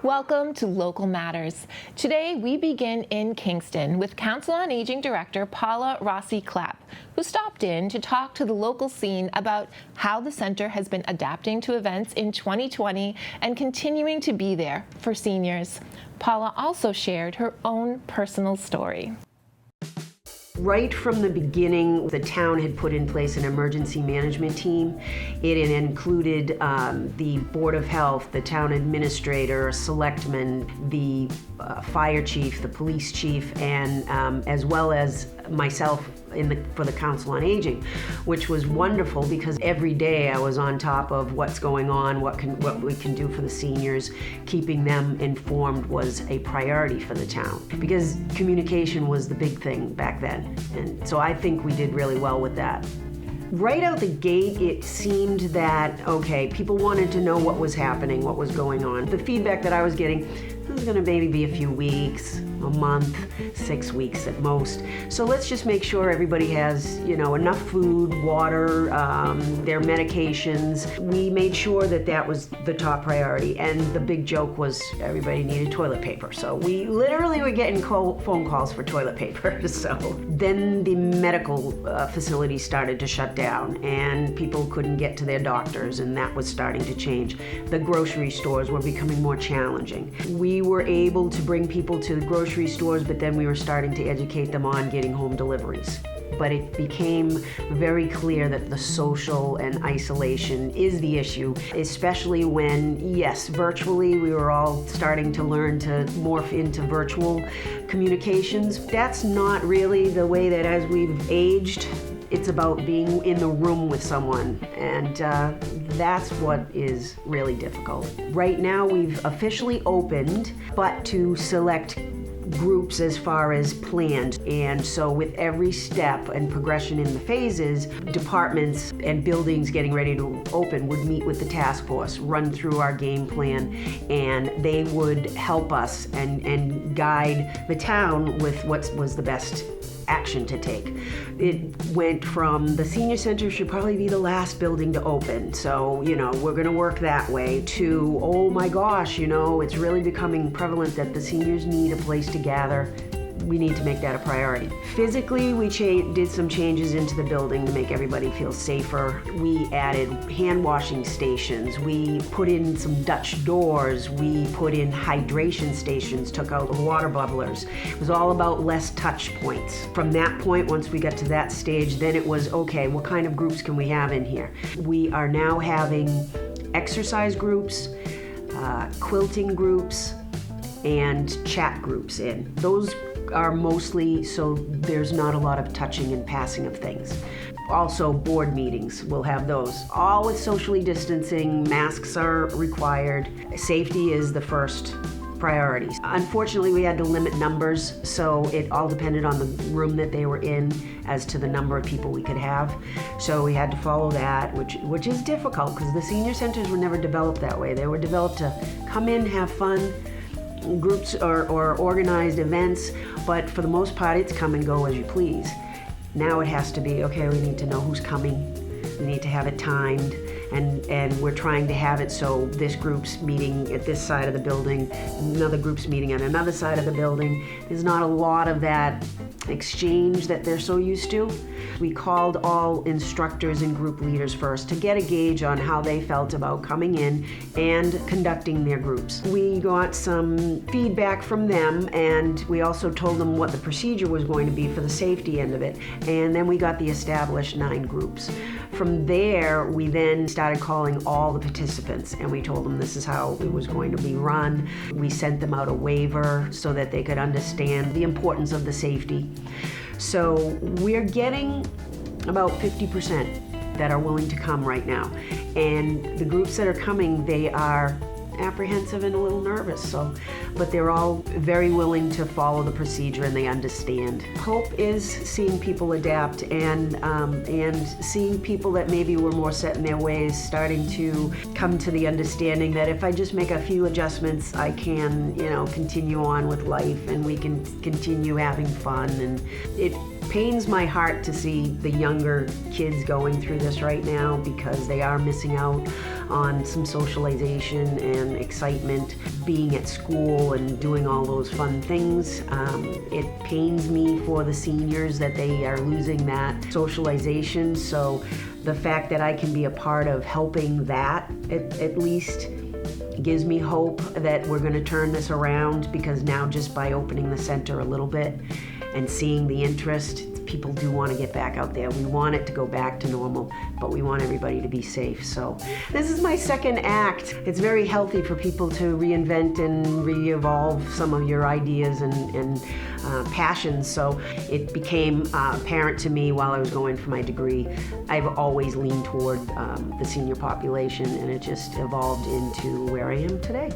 Welcome to Local Matters. Today we begin in Kingston with Council on Aging Director Paula Rossi-Clapp, who stopped in to talk to the local scene about how the center has been adapting to events in 2020 and continuing to be there for seniors. Paula also shared her own personal story. Right from the beginning, the town had put in place an emergency management team. It included the Board of Health, the town administrator, selectmen, the fire chief, the police chief, and as well as myself for the Council on Aging, which was wonderful because every day I was on top of what's going on, what we can do for the seniors. Keeping them informed was a priority for the town because communication was the big thing back then. And so I think we did really well with that. Right out the gate, it seemed that, okay, people wanted to know what was happening, what was going on. The feedback that I was getting, it was gonna maybe be a few weeks, a month, 6 weeks at most. So let's just make sure everybody has, enough food, water, their medications. We made sure that that was the top priority. And the big joke was everybody needed toilet paper. So we literally were getting phone calls for toilet paper. So then the medical facilities started to shut down and people couldn't get to their doctors, and that was starting to change. The grocery stores were becoming more challenging. We were able to bring people to the grocery stores, but then we were starting to educate them on getting home deliveries. But it became very clear that the social and isolation is the issue, especially when, yes, virtually we were all starting to learn to morph into virtual communications. That's not really the way that as we've aged, it's about being in the room with someone, and that's what is really difficult. Right now we've officially opened, but to select groups as far as planned. And so with every step and progression in the phases, departments and buildings getting ready to open would meet with the task force, run through our game plan, and they would help us and guide the town with what was the best action to take. It went from the senior center should probably be the last building to open, so we're going to work that way, to oh my gosh, it's really becoming prevalent that the seniors need a place to gather. We need to make that a priority. Physically, we did some changes into the building to make everybody feel safer. We added hand washing stations. We put in some Dutch doors. We put in hydration stations, took out the water bubblers. It was all about less touch points. From that point, once we got to that stage, then it was, okay, what kind of groups can we have in here? We are now having exercise groups, quilting groups, and chat groups in. Those are mostly so there's not a lot of touching and passing of things. Also, board meetings, we'll have those. All with socially distancing, masks are required. Safety is the first priority. Unfortunately, we had to limit numbers, so it all depended on the room that they were in as to the number of people we could have. So we had to follow that, which is difficult because the senior centers were never developed that way. They were developed to come in, have fun, groups or organized events, but for the most part it's come and go as you please. Now it has to be, okay, we need to know who's coming, we need to have it timed, and we're trying to have it so this group's meeting at this side of the building, another group's meeting on another side of the building. There's not a lot of that exchange that they're so used to. We called all instructors and group leaders first to get a gauge on how they felt about coming in and conducting their groups. We got some feedback from them, and we also told them what the procedure was going to be for the safety end of it, and then we got the established 9 groups. From there, we then started calling all the participants, and we told them this is how it was going to be run. We sent them out a waiver so that they could understand the importance of the safety. So we're getting about 50% that are willing to come right now. And the groups that are coming, they are apprehensive and a little nervous, but they're all very willing to follow the procedure and they understand. Hope is seeing people adapt and seeing people that maybe were more set in their ways starting to come to the understanding that if I just make a few adjustments, I can, continue on with life and we can continue having fun. And pains my heart to see the younger kids going through this right now because they are missing out on some socialization and excitement, being at school and doing all those fun things. It pains me for the seniors that they are losing that socialization. So the fact that I can be a part of helping that at least gives me hope that we're going to turn this around, because now just by opening the center a little bit and seeing the interest, people do want to get back out there. We want it to go back to normal, but we want everybody to be safe. So this is my second act. It's very healthy for people to reinvent and re-evolve some of your ideas and passions. So it became apparent to me while I was going for my degree. I've always leaned toward the senior population, and it just evolved into where I am today.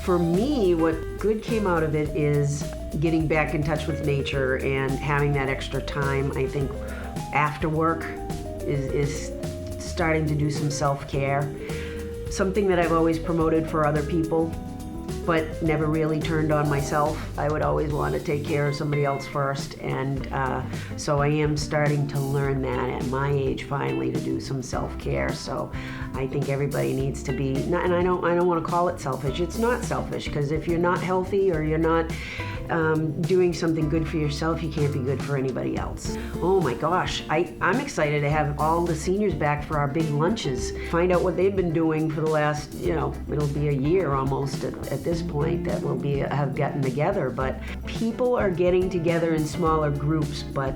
For me, what good came out of it is getting back in touch with nature and having that extra time. I think after work is starting to do some self-care, something that I've always promoted for other people, but never really turned on myself. I would always want to take care of somebody else first, and so I am starting to learn that at my age finally, to do some self-care. So I think everybody needs to be, and I don't want to call it selfish. It's not selfish, because if you're not healthy or you're not doing something good for yourself, you can't be good for anybody else. Oh my gosh, I'm excited to have all the seniors back for our big lunches. Find out what they've been doing for the last, it'll be a year almost at this point that we'll have gotten together. But people are getting together in smaller groups, but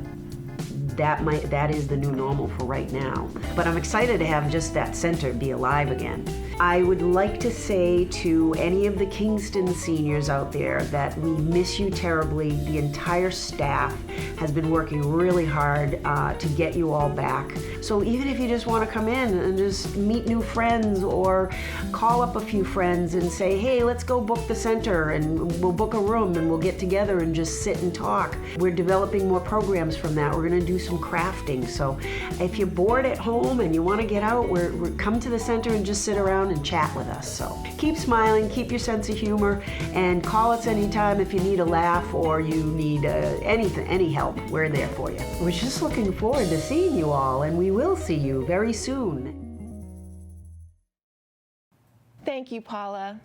that is the new normal for right now. But I'm excited to have just that center be alive again. I would like to say to any of the Kingston seniors out there that we miss you terribly. The entire staff has been working really hard to get you all back. So even if you just want to come in and just meet new friends, or call up a few friends and say, hey, let's go book the center, and we'll book a room and we'll get together and just sit and talk. We're developing more programs from that. We're going to do some crafting. So if you're bored at home and you want to get out, we're come to the center and just sit around and chat with us. So keep smiling, keep your sense of humor, and call us anytime if you need a laugh or you need any help. We're there for you. We're just looking forward to seeing you all, and we will see you very soon. Thank you, Paula.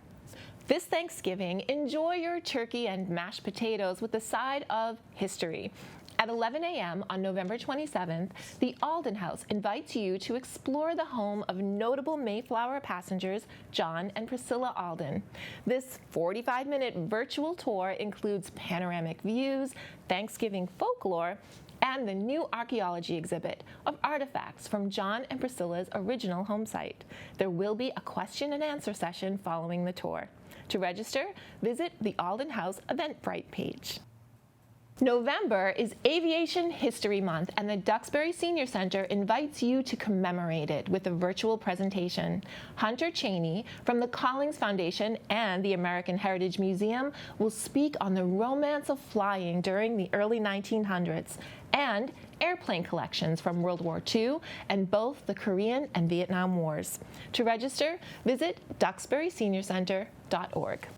This Thanksgiving, enjoy your turkey and mashed potatoes with a side of history. At 11 a.m. on November 27th, the Alden House invites you to explore the home of notable Mayflower passengers John and Priscilla Alden. This 45-minute virtual tour includes panoramic views, Thanksgiving folklore, and the new archaeology exhibit of artifacts from John and Priscilla's original home site. There will be a question and answer session following the tour. To register, visit the Alden House Eventbrite page. November is Aviation History Month, and the Duxbury Senior Center invites you to commemorate it with a virtual presentation. Hunter Cheney from the Collings Foundation and the American Heritage Museum will speak on the romance of flying during the early 1900s and airplane collections from World War II and both the Korean and Vietnam Wars. To register, visit duxburyseniorcenter.org.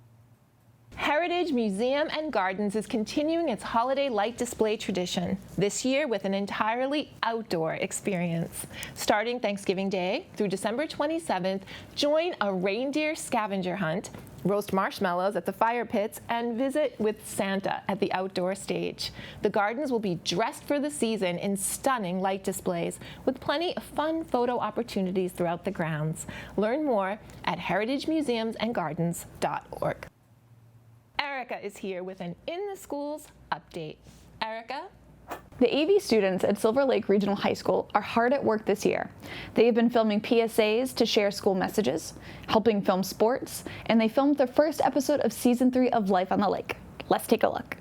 Heritage Museum and Gardens is continuing its holiday light display tradition, this year with an entirely outdoor experience. Starting Thanksgiving Day through December 27th, join a reindeer scavenger hunt, roast marshmallows at the fire pits, and visit with Santa at the outdoor stage. The gardens will be dressed for the season in stunning light displays with plenty of fun photo opportunities throughout the grounds. Learn more at heritagemuseumsandgardens.org. Erica is here with an In the Schools update. Erica? The AV students at Silver Lake Regional High School are hard at work this year. They have been filming PSAs to share school messages, helping film sports, and they filmed their first episode of Season 3 of Life on the Lake. Let's take a look.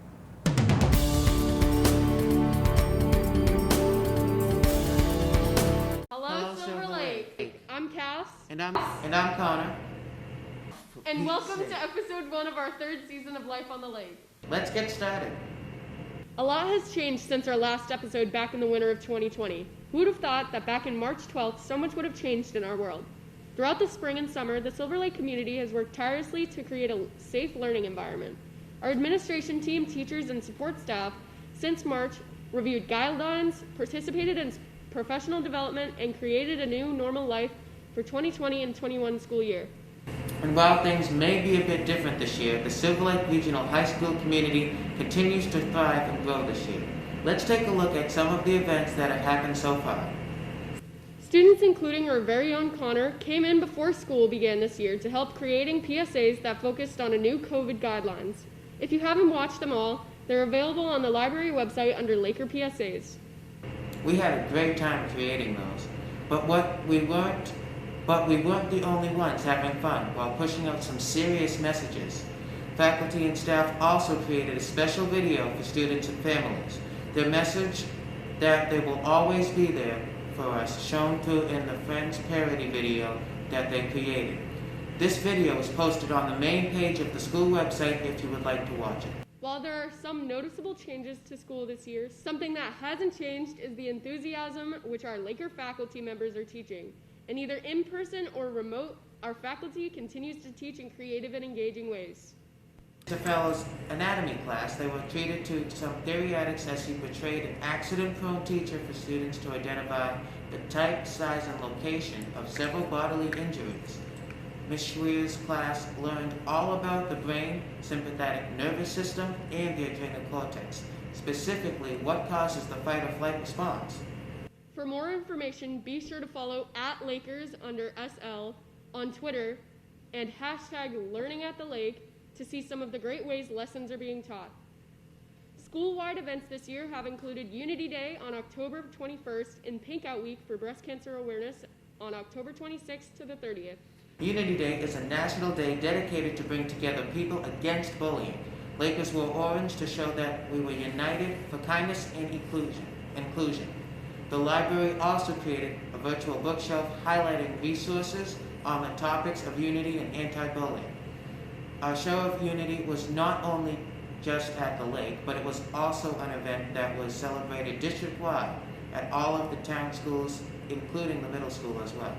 Hello, Silver Lake. I'm Cass. And I'm Connor. And welcome to episode 1 of our 3rd season of Life on the Lake. Let's get started. A lot has changed since our last episode back in the winter of 2020. Who would have thought that back in March 12th, so much would have changed in our world? Throughout the spring and summer, the Silver Lake community has worked tirelessly to create a safe learning environment. Our administration team, teachers, and support staff since March reviewed guidelines, participated in professional development, and created a new normal life for 2020 and 21 school year. And while things may be a bit different this year, the Silver Lake Regional High School community continues to thrive and grow this year. Let's take a look at some of the events that have happened so far. Students, including our very own Connor, came in before school began this year to help creating PSAs that focused on a new COVID guidelines. If you haven't watched them all, they're available on the library website under Laker PSAs. We had a great time creating those, but we weren't the only ones having fun while pushing out some serious messages. Faculty and staff also created a special video for students and families. Their message that they will always be there for us shown through in the Friends parody video that they created. This video is posted on the main page of the school website if you would like to watch it. While there are some noticeable changes to school this year, something that hasn't changed is the enthusiasm which our Laker faculty members are teaching. And either in person or remote, our faculty continues to teach in creative and engaging ways. The fellow's anatomy class, they were treated to some theoretics as he portrayed an accident-prone teacher for students to identify the type, size, and location of several bodily injuries. Ms. Schweer's class learned all about the brain, sympathetic nervous system, and the adrenal cortex, specifically what causes the fight or flight response. For more information, be sure to follow @Lakers_SL on Twitter and #LearningAtTheLake to see some of the great ways lessons are being taught. School-wide events this year have included Unity Day on October 21st and Pink Out Week for breast cancer awareness on October 26th to the 30th. Unity Day is a national day dedicated to bring together people against bullying. Lakers wore orange to show that we were united for kindness and inclusion. The library also created a virtual bookshelf highlighting resources on the topics of unity and anti-bullying. Our show of unity was not only just at the lake, but it was also an event that was celebrated district-wide at all of the town schools, including the middle school as well.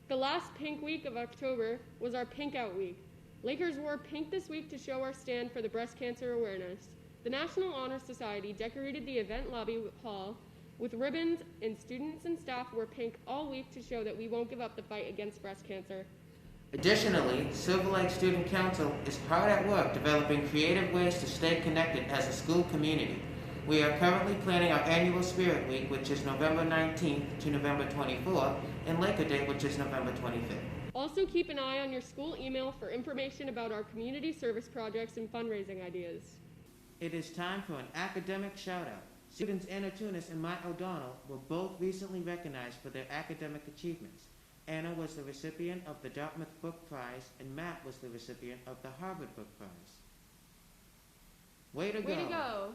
The last Pink Week of October was our Pink Out Week. Lakers wore pink this week to show our stand for the breast cancer awareness. The National Honor Society decorated the event lobby hall with ribbons, and students and staff wore pink all week to show that we won't give up the fight against breast cancer. Additionally, Silver Lake Student Council is hard at work developing creative ways to stay connected as a school community. We are currently planning our annual Spirit Week, which is November 19th to November 24th, and Laker Day, which is November 25th. Also keep an eye on your school email for information about our community service projects and fundraising ideas. It is time for an academic shout-out. Students Anna Tunis and Mike O'Donnell were both recently recognized for their academic achievements. Anna was the recipient of the Dartmouth Book Prize, and Matt was the recipient of the Harvard Book Prize. Way to go! Way to go!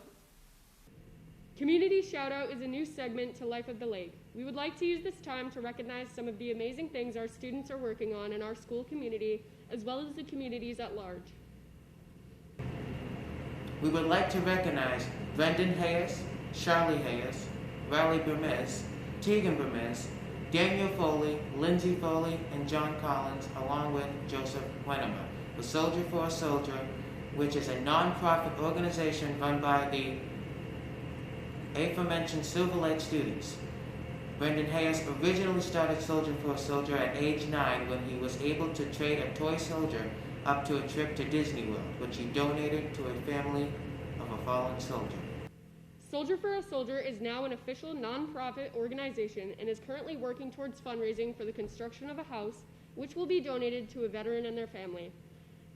Community Shoutout is a new segment to Life of the Lake. We would like to use this time to recognize some of the amazing things our students are working on in our school community, as well as the communities at large. We would like to recognize Brendan Hayes, Charlie Hayes, Riley Bermez, Tegan Bermez, Daniel Foley, Lindsay Foley, and John Collins, along with Joseph Wenema, with Soldier for a Soldier, which is a non-profit organization run by the aforementioned Silver Lake students. Brendan Hayes originally started Soldier for a Soldier at age 9 when he was able to trade a toy soldier up to a trip to Disney World, which he donated to a family of a fallen soldier. Soldier for a Soldier is now an official non-profit organization and is currently working towards fundraising for the construction of a house, which will be donated to a veteran and their family.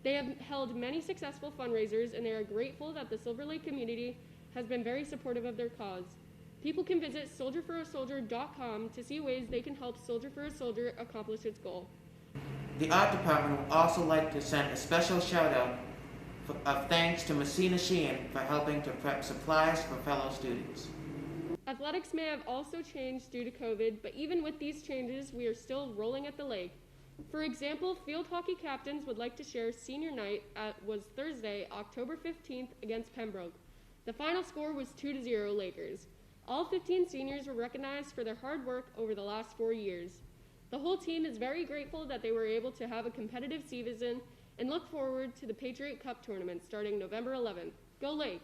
They have held many successful fundraisers, and they are grateful that the Silver Lake community has been very supportive of their cause. People can visit soldierforasoldier.com to see ways they can help Soldier for a Soldier accomplish its goal. The art department would also like to send a special shout-out of thanks to Messina Sheehan for helping to prep supplies for fellow students. Athletics may have also changed due to COVID, but even with these changes, we are still rolling at the lake. For example, field hockey captains would like to share senior night was Thursday, October 15th against Pembroke. The final score was 2-0 Lakers. All 15 seniors were recognized for their hard work over the last 4 years. The whole team is very grateful that they were able to have a competitive season and look forward to the Patriot Cup tournament starting November 11th. Go Lake!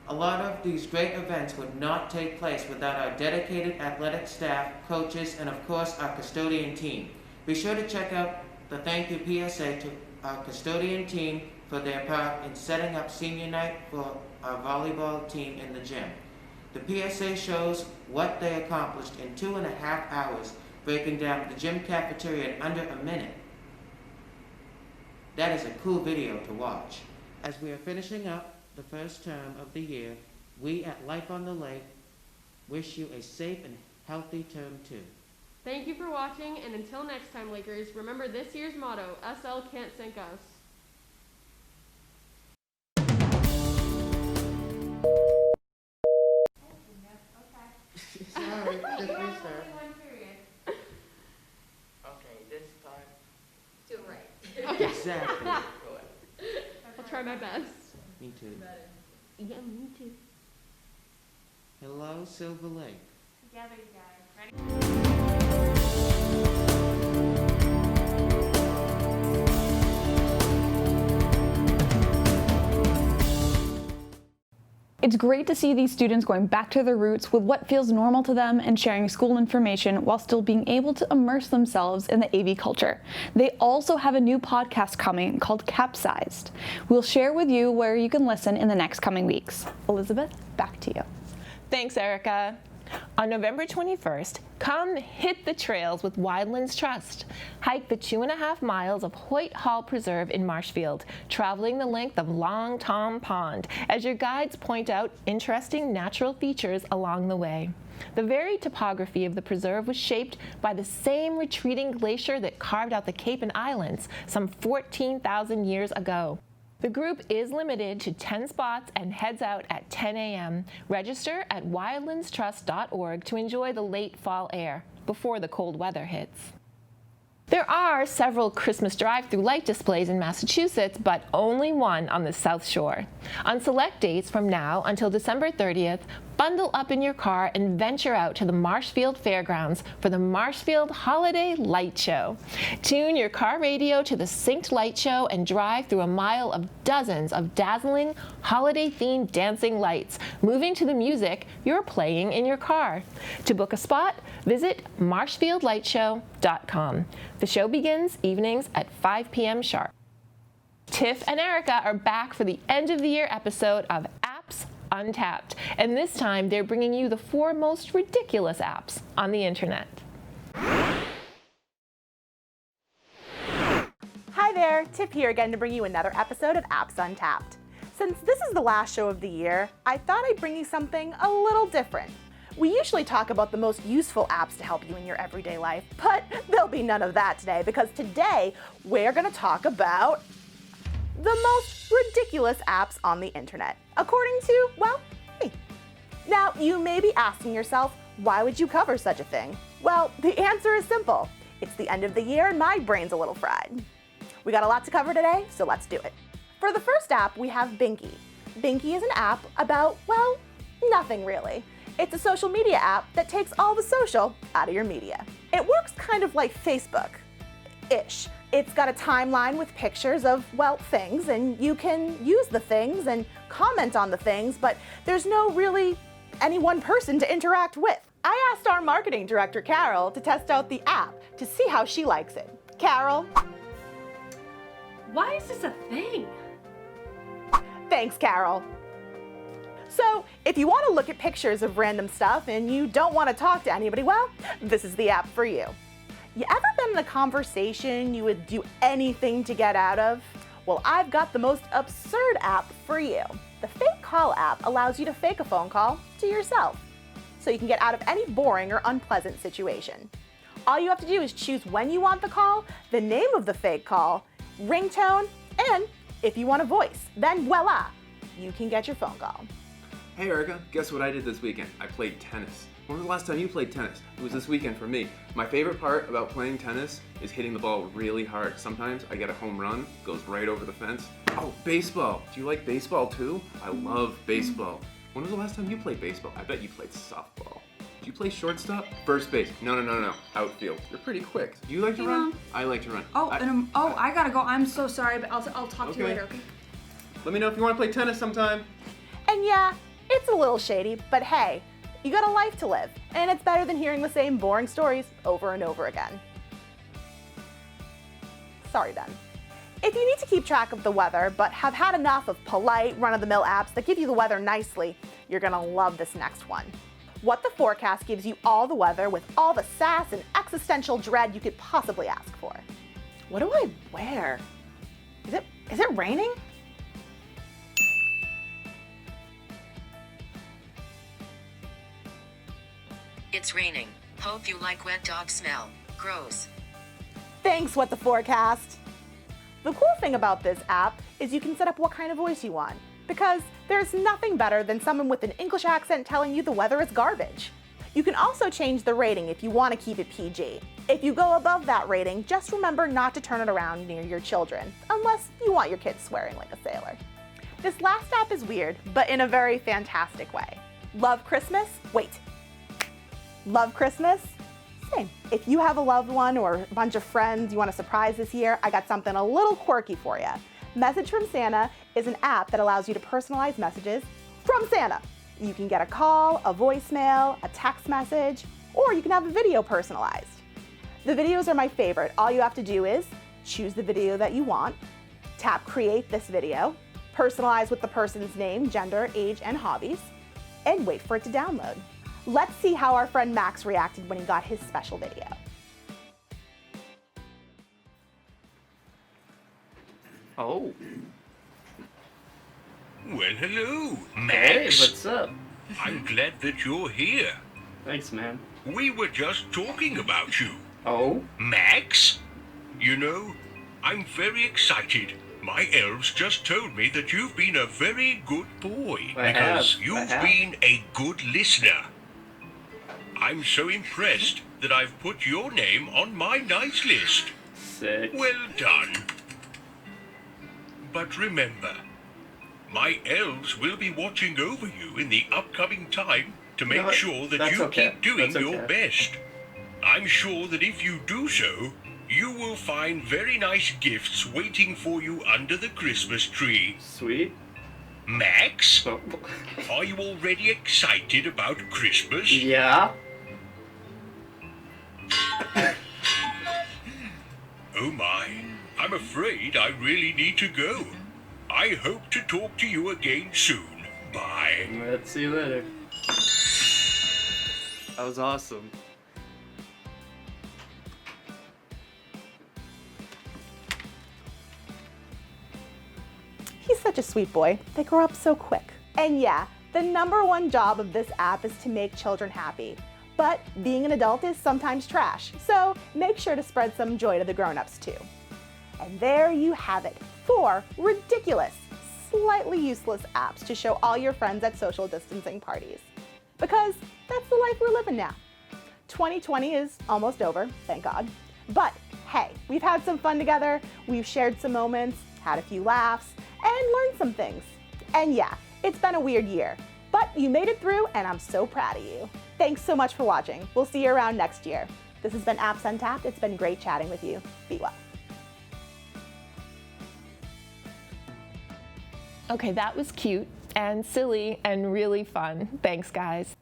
A lot of these great events would not take place without our dedicated athletic staff, coaches, and of course our custodian team. Be sure to check out the thank you PSA to our custodian team for their part in setting up senior night for our volleyball team in the gym. The PSA shows what they accomplished in 2.5 hours, breaking down the gym cafeteria in under a minute. That is a cool video to watch. As we are finishing up the first term of the year, we at Life on the Lake wish you a safe and healthy term too. Thank you for watching, and until next time, Lakers, remember this year's motto, SL can't sink us. Sorry, just restart. Okay, this time. Do it right. Okay. Exactly. I'll try my best. Me too. Yeah, me too. Hello, Silver Lake. Together, you guys. Ready? It's great to see these students going back to their roots with what feels normal to them and sharing school information while still being able to immerse themselves in the AV culture. They also have a new podcast coming called Capsized. We'll share with you where you can listen in the next coming weeks. Elizabeth, back to you. Thanks, Erica. On November 21st, come hit the trails with Wildlands Trust. Hike the 2.5 miles of Hoyt Hall Preserve in Marshfield, traveling the length of Long Tom Pond as your guides point out interesting natural features along the way. The very topography of the preserve was shaped by the same retreating glacier that carved out the Cape and Islands some 14,000 years ago. The group is limited to 10 spots and heads out at 10 a.m. Register at wildlandstrust.org to enjoy the late fall air before the cold weather hits. There are several Christmas drive-through light displays in Massachusetts, but only one on the South Shore. On select dates from now until December 30th, bundle up in your car and venture out to the Marshfield Fairgrounds for the Marshfield Holiday Light Show. Tune your car radio to the synced light show and drive through a mile of dozens of dazzling holiday-themed dancing lights, moving to the music you're playing in your car. To book a spot, visit MarshfieldLightShow.com. The show begins evenings at 5 p.m. sharp. Tiff and Erica are back for the end of the year episode of Apps Untapped, and this time they're bringing you the 4 most ridiculous apps on the internet. Hi there, Tiff here again to bring you another episode of Apps Untapped. Since this is the last show of the year, I thought I'd bring you something a little different. We usually talk about the most useful apps to help you in your everyday life, but there'll be none of that today because today we're going to talk about the most ridiculous apps on the internet, according to, well, me. Now, you may be asking yourself, why would you cover such a thing? Well, the answer is simple. It's the end of the year and my brain's a little fried. We got a lot to cover today, so let's do it. For the first app, we have Binky. Binky is an app about, well, nothing really. It's a social media app that takes all the social out of your media. It works kind of like Facebook-ish. It's got a timeline with pictures of, well, things, and you can use the things and comment on the things, but there's no really any one person to interact with. I asked our marketing director, Carol, to test out the app to see how she likes it. Carol? Why is this a thing? Thanks, Carol. So, if you want to look at pictures of random stuff and you don't want to talk to anybody, well, this is the app for you. You ever been in a conversation you would do anything to get out of? Well, I've got the most absurd app for you. The Fake Call app allows you to fake a phone call to yourself, so you can get out of any boring or unpleasant situation. All you have to do is choose when you want the call, the name of the fake call, ringtone, and if you want a voice, then voila, you can get your phone call. Hey Erica, guess what I did this weekend? I played tennis. When was the last time you played tennis? It was this weekend for me. My favorite part about playing tennis is hitting the ball really hard. Sometimes I get a home run, goes right over the fence. Oh, baseball. Do you like baseball too? I love baseball. When was the last time you played baseball? I bet you played softball. Do you play shortstop? First base. No. Outfield. You're pretty quick. Do you like to run? I like to run. I gotta go. I'm so sorry, but I'll talk to you Okay. later, okay? Let me know if you want to play tennis sometime. And yeah, It's a little shady, but hey, you got a life to live, and it's better than hearing the same boring stories over and over again. Sorry, Ben. If you need to keep track of the weather, but have had enough of polite, run-of-the-mill apps that give you the weather nicely, you're gonna love this next one. What the Forecast gives you all the weather with all the sass and existential dread you could possibly ask for. What do I wear? Is it raining? It's raining. Hope you like wet dog smell. Gross. Thanks, What the Forecast. The cool thing about this app is you can set up what kind of voice you want, because there's nothing better than someone with an English accent telling you the weather is garbage. You can also change the rating if you want to keep it PG. If you go above that rating, just remember not to turn it around near your children, unless you want your kids swearing like a sailor. This last app is weird, but in a very fantastic way. Love Christmas? Wait. Love Christmas? Same. If you have a loved one or a bunch of friends you want to surprise this year, I got something a little quirky for you. Message from Santa is an app that allows you to personalize messages from Santa. You can get a call, a voicemail, a text message, or you can have a video personalized. The videos are my favorite. All you have to do is choose the video that you want, tap Create this video, personalize with the person's name, gender, age, and hobbies, and wait for it to download. Let's see how our friend Max reacted when he got his special video. Oh. Well, hello, Hey, Max. what's up? I'm glad that you're here. Thanks, man. We were just talking about you. Oh? Max? You know, I'm very excited. My elves just told me that you've been a very good boy. I because have. you've been a good listener. I'm so impressed that I've put your name on my nice list. Sick. Well done. But remember, my elves will be watching over you in the upcoming time to make No, sure that that's you okay. keep doing That's your okay. best. I'm sure that if you do so, you will find very nice gifts waiting for you under the Christmas tree. Sweet. Max, Oh. are you already excited about Christmas? Yeah. Oh my, I'm afraid I really need to go. I hope to talk to you again soon. Bye. Let's see you later. That was awesome. He's such a sweet boy. They grow up so quick. And yeah, the #1 job of this app is to make children happy. But being an adult is sometimes trash, so make sure to spread some joy to the grown-ups too. And there you have it, 4 ridiculous, slightly useless apps to show all your friends at social distancing parties. Because that's the life we're living now. 2020 is almost over, thank God. But hey, we've had some fun together, we've shared some moments, had a few laughs, and learned some things. And yeah, it's been a weird year, but you made it through and I'm so proud of you. Thanks so much for watching. We'll see you around next year. This has been Apps Untapped. It's been great chatting with you. Be well. Okay, that was cute and silly and really fun. Thanks, guys.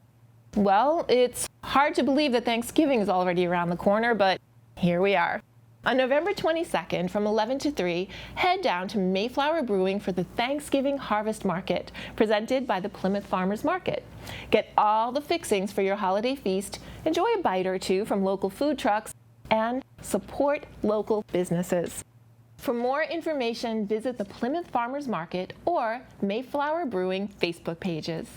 Well, it's hard to believe that Thanksgiving is already around the corner, but here we are. On November 22nd from 11 to 3, head down to Mayflower Brewing for the Thanksgiving Harvest Market, presented by the Plymouth Farmers Market. Get all the fixings for your holiday feast, enjoy a bite or two from local food trucks, and support local businesses. For more information, visit the Plymouth Farmers Market or Mayflower Brewing Facebook pages.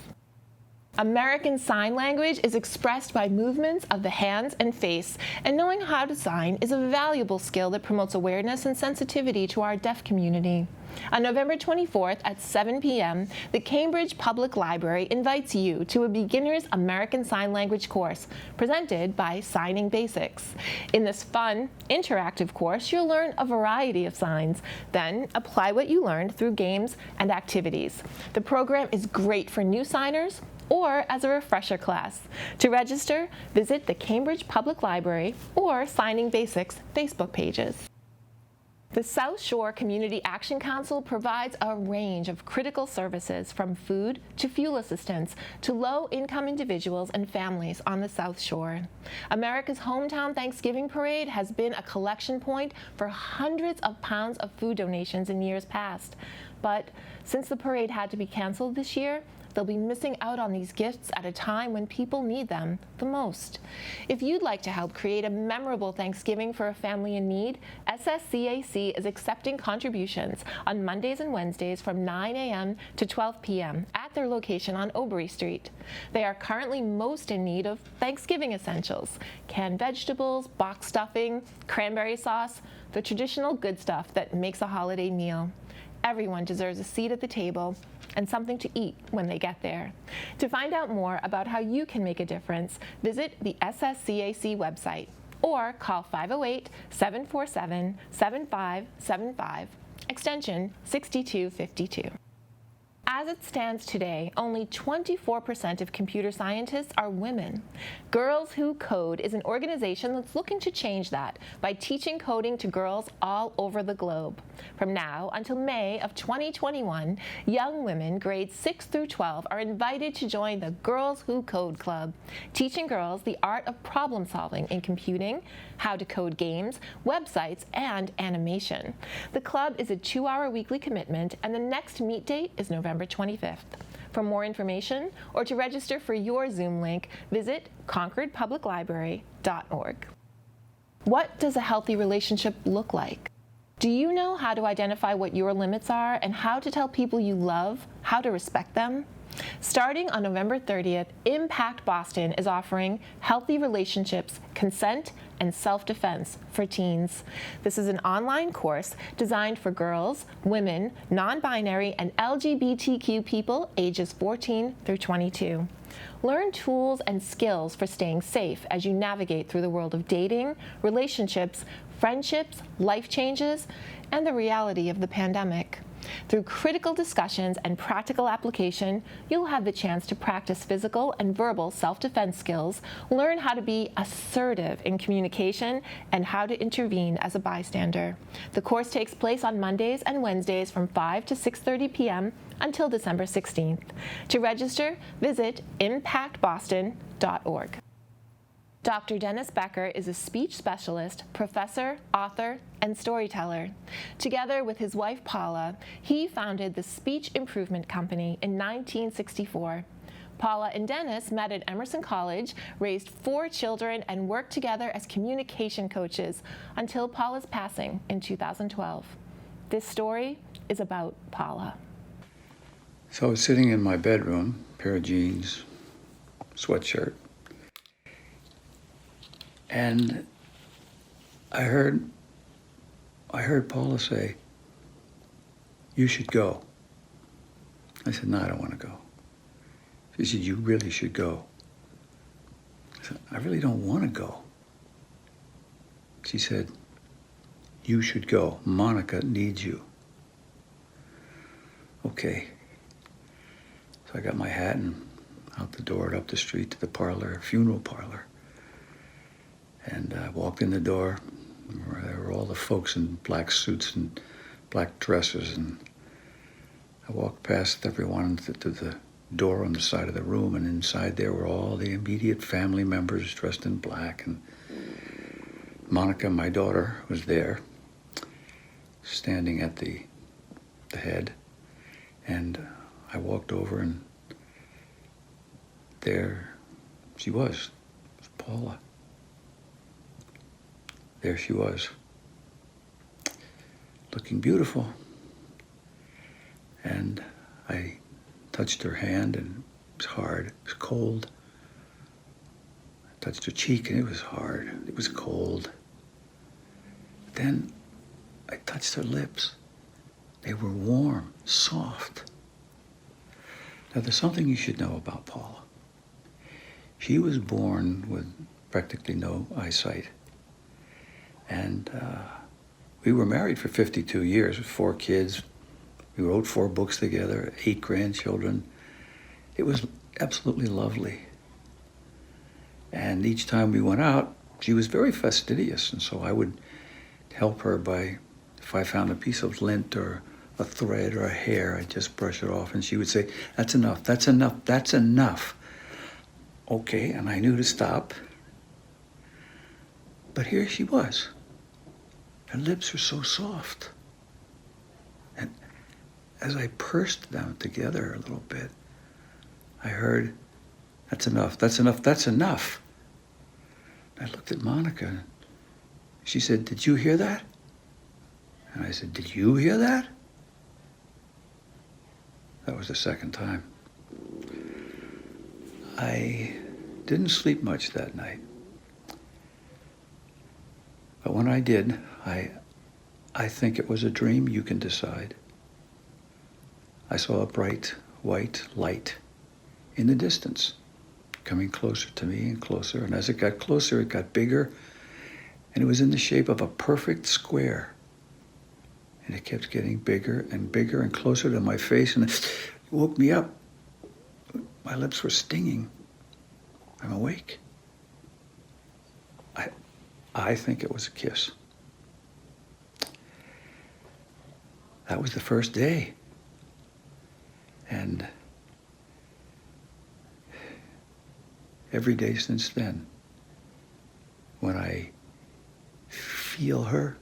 American Sign Language is expressed by movements of the hands and face, and knowing how to sign is a valuable skill that promotes awareness and sensitivity to our deaf community. On November 24th at 7 p.m., the Cambridge Public Library invites you to a beginner's American Sign Language course presented by Signing Basics. In this fun, interactive course, you'll learn a variety of signs, then apply what you learned through games and activities. The program is great for new signers or as a refresher class. To register, visit the Cambridge Public Library or Signing Basics Facebook pages. The South Shore Community Action Council provides a range of critical services from food to fuel assistance to low-income individuals and families on the South Shore. America's Hometown Thanksgiving Parade has been a collection point for hundreds of pounds of food donations in years past. But since the parade had to be canceled this year, they'll be missing out on these gifts at a time when people need them the most. If you'd like to help create a memorable Thanksgiving for a family in need, SSCAC is accepting contributions on Mondays and Wednesdays from 9 a.m. to 12 p.m. at their location on Obery Street. They are currently most in need of Thanksgiving essentials: canned vegetables, box stuffing, cranberry sauce, the traditional good stuff that makes a holiday meal. Everyone deserves a seat at the table and something to eat when they get there. To find out more about how you can make a difference, visit the SSCAC website or call 508-747-7575, extension 6252. As it stands today, only 24% of computer scientists are women. Girls Who Code is an organization that's looking to change that by teaching coding to girls all over the globe. From now until May of 2021, young women grades 6 through 12 are invited to join the Girls Who Code Club, teaching girls the art of problem solving in computing, how to code games, websites, and animation. The club is a 2-hour weekly commitment, and the next meet date is November 25th. For more information or to register for your Zoom link, visit concordpubliclibrary.org. What does a healthy relationship look like? Do you know how to identify what your limits are and how to tell people you love how to respect them? Starting on November 30th, Impact Boston is offering Healthy Relationships, Consent, and Self-Defense for Teens. This is an online course designed for girls, women, non-binary, and LGBTQ people ages 14 through 22. Learn tools and skills for staying safe as you navigate through the world of dating, relationships, friendships, life changes, and the reality of the pandemic. Through critical discussions and practical application, you'll have the chance to practice physical and verbal self-defense skills, learn how to be assertive in communication, and how to intervene as a bystander. The course takes place on Mondays and Wednesdays from 5 to 6:30 p.m. until December 16th. To register, visit impactboston.org. Dr. Dennis Becker is a speech specialist, professor, author, and storyteller. Together with his wife Paula, he founded the Speech Improvement Company in 1964. Paula and Dennis met at Emerson College, raised 4 children, and worked together as communication coaches until Paula's passing in 2012. This story is about Paula. So I was sitting in my bedroom, pair of jeans, sweatshirt, and I heard Paula say, "You should go." I said, "No, I don't want to go." She said, "You really should go." I said, "I really don't want to go." She said, "You should go. Monica needs you." Okay. So I got my hat and out the door and up the street to the parlor, funeral parlor. And I walked in the door, where there were all the folks in black suits and black dresses, and I walked past everyone to the door on the side of the room, and inside there were all the immediate family members dressed in black, and Monica, my daughter, was there, standing at the head, and I walked over, and there she was, Paula. There she was, looking beautiful. And I touched her hand, and it was hard, it was cold. I touched her cheek, and it was hard, it was cold. Then I touched her lips. They were warm, soft. Now there's something you should know about Paula. She was born with practically no eyesight. And we were married for 52 years with 4 kids. We wrote 4 books together, 8 grandchildren. It was absolutely lovely. And each time we went out, she was very fastidious, and so I would help her by If I found a piece of lint or a thread or a hair, I'd just brush it off, and she would say, "That's enough, that's enough, that's enough." Okay, and I knew to stop. But here she was. Her lips were so soft. And as I pursed them together a little bit, I heard, "That's enough, that's enough, that's enough." I looked at Monica, and she said, "Did you hear that?" And I said, "Did you hear that?" That was the second time. I didn't sleep much that night. But when I did, I think it was a dream. You can decide. I saw a bright white light in the distance, coming closer to me and closer. And as it got closer, it got bigger. And it was in the shape of a perfect square. And it kept getting bigger and bigger and closer to my face. And it woke me up. My lips were stinging. I'm awake. I think it was a kiss. That was the first day. And every day since then, when I feel her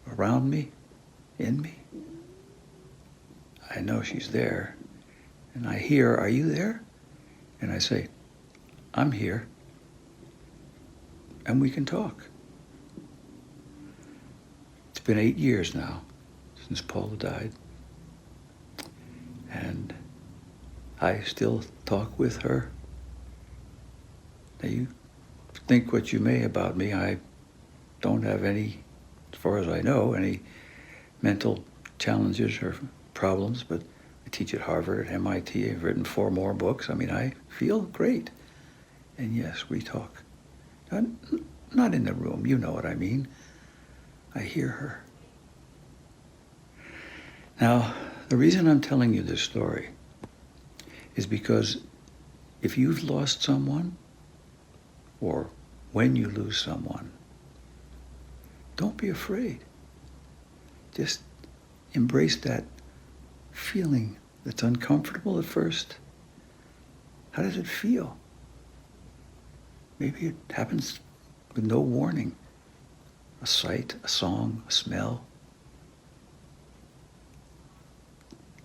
around me, in me, I know she's there. And I hear, "Are you there?" And I say, "I'm here." And we can talk. It's been 8 years now since Paula died. And I still talk with her. Now, you think what you may about me. I don't have any, as far as I know, any mental challenges or problems, but I teach at Harvard, at MIT. I've written 4 more books. I mean, I feel great. And yes, we talk. Not in the room, you know what I mean. I hear her. Now, the reason I'm telling you this story is because if you've lost someone, or when you lose someone, don't be afraid. Just embrace that feeling that's uncomfortable at first. How does it feel? Maybe it happens with no warning. A sight, a song, a smell.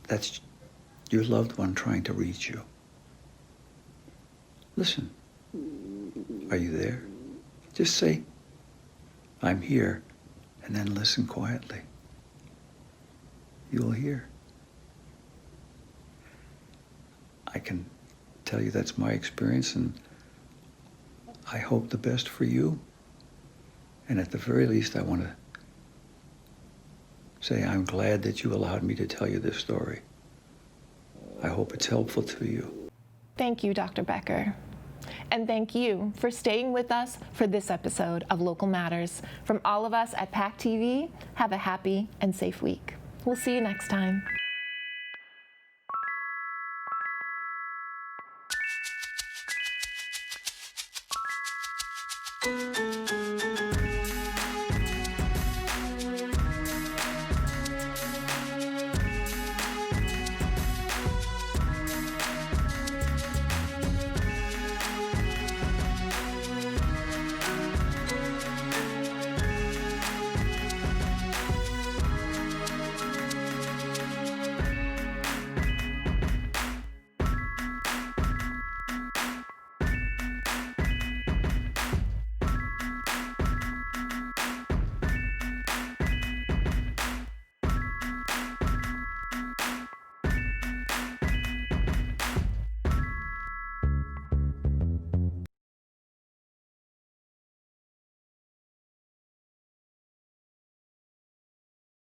That's your loved one trying to reach you. Listen. Are you there? Just say, "I'm here," and then listen quietly. You'll hear. I can tell you that's my experience, and I hope the best for you. And at the very least, I want to say I'm glad that you allowed me to tell you this story. I hope it's helpful to you. Thank you, Dr. Becker. And thank you for staying with us for this episode of Local Matters. From all of us at PAC TV, have a happy and safe week. We'll see you next time.